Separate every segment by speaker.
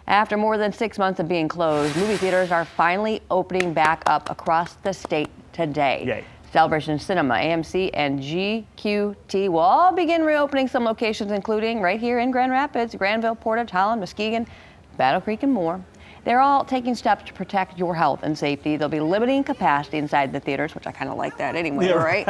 Speaker 1: After more than 6 months of being closed, movie theaters are finally opening back up across the state today.
Speaker 2: Yay.
Speaker 1: Celebration Cinema, AMC, and GQT will all begin reopening some locations, including right here in Grand Rapids, Granville, Portage, Holland, Muskegon, Battle Creek, and more. They're all taking steps to protect your health and safety. They'll be limiting capacity inside the theaters, which I kind of like that anyway, yeah. Right?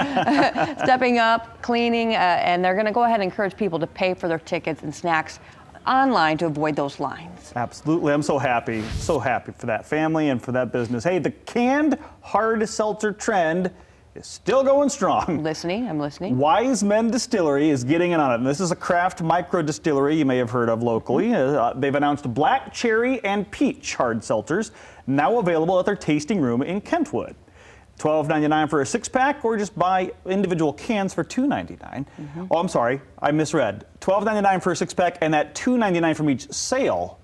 Speaker 1: Stepping up, cleaning, and they're going to go ahead and encourage people to pay for their tickets and snacks online to avoid those lines.
Speaker 2: Absolutely. I'm so happy for that family and for that business. Hey, the canned hard seltzer trend is still going strong.
Speaker 1: I'm listening.
Speaker 2: Men Distillery is getting in on it. And this is a craft micro distillery you may have heard of locally. They've announced black cherry and peach hard seltzers, now available at their tasting room in Kentwood. $12.99 for a 6-pack, or just buy individual cans for $2.99. Oh, I'm sorry, I misread. $12.99 for a 6-pack, and that $2.99 from each sale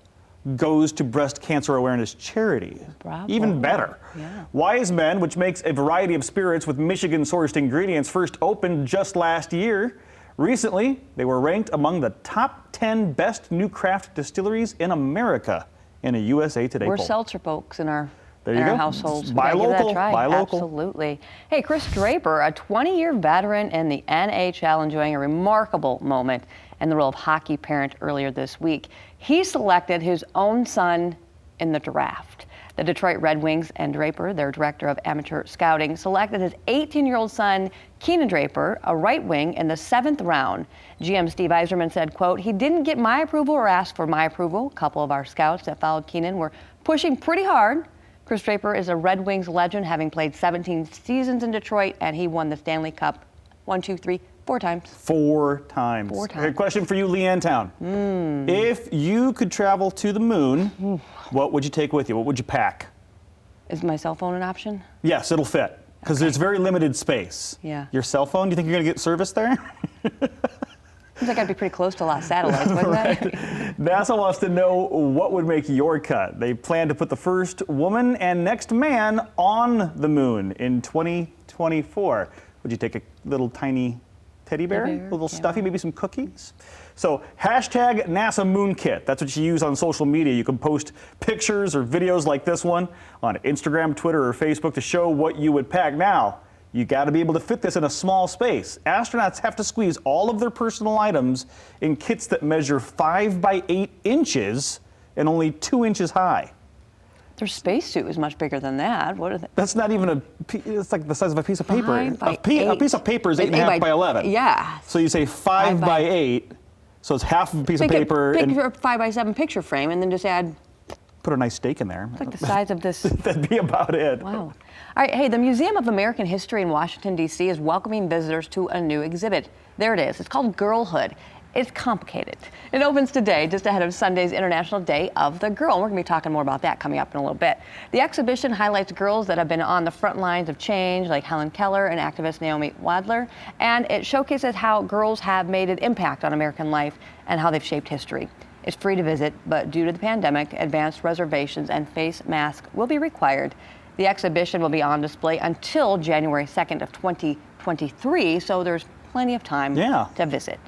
Speaker 2: goes to breast cancer awareness charity.
Speaker 1: Bravo.
Speaker 2: Even better.
Speaker 1: Yeah.
Speaker 2: Wise Men, which makes a variety of spirits with Michigan-sourced ingredients, first opened just last year. Recently, they were ranked among the top 10 best new craft distilleries in America in a USA Today poll.
Speaker 1: We're seltzer folks in our households.
Speaker 2: Buy local. Buy local.
Speaker 1: Absolutely. Hey, Chris Draper, a 20-year veteran in the NHL, enjoying a remarkable moment in the role of hockey parent earlier this week. He selected his own son in the draft. The Detroit Red Wings and Draper, their director of amateur scouting, selected his 18-year-old son, Keenan Draper, a right wing, in the 7th round. GM Steve Yzerman said, quote, "He didn't get my approval or ask for my approval. A couple of our scouts that followed Keenan were pushing pretty hard." Chris Draper is a Red Wings legend, having played 17 seasons in Detroit, and he won the Stanley Cup 4 times.
Speaker 2: 4 times.
Speaker 1: 4 times.
Speaker 2: Okay, question for you, Leanne Town. If you could travel to the moon, what would you take with you? What would you pack?
Speaker 1: Is my cell phone an option?
Speaker 2: Yes, it'll fit, because there's very limited space.
Speaker 1: Yeah.
Speaker 2: Your cell phone, do you think you're going to get service there?
Speaker 1: Seems like I'd be pretty close to a lot of satellites, wouldn't
Speaker 2: right. NASA wants to know what would make your cut. They plan to put the first woman and next man on the moon in 2024. Would you take a little tiny teddy bear, a little stuffy, maybe some cookies? So hashtag NASA Moon Kit. That's what you use on social media. You can post pictures or videos like this one on Instagram, Twitter, or Facebook to show what you would pack. Now, you got to be able to fit this in a small space. Astronauts have to squeeze all of their personal items in kits that measure 5 by 8 inches and only 2 inches high.
Speaker 1: Their spacesuit is much bigger than that. What are they?
Speaker 2: That's not even it's like the size of a piece of paper. A piece of paper is 8.5 by 11.
Speaker 1: Yeah.
Speaker 2: So you say 5 by 8, so it's half of a piece of paper.
Speaker 1: Pick a 5 by 7 picture frame and then just add.
Speaker 2: Put a nice steak in there.
Speaker 1: It's like the size of this.
Speaker 2: That'd be about it.
Speaker 1: Wow. All right, hey, the Museum of American History in Washington, D.C. is welcoming visitors to a new exhibit. There it is. It's called Girlhood. It's complicated. It opens today, just ahead of Sunday's International Day of the Girl. We're going to be talking more about that coming up in a little bit. The exhibition highlights girls that have been on the front lines of change, like Helen Keller and activist Naomi Wadler, and it showcases how girls have made an impact on American life and how they've shaped history. It's free to visit, but due to the pandemic, advanced reservations and face masks will be required. The exhibition will be on display until January 2nd of 2023, so there's plenty of time to visit.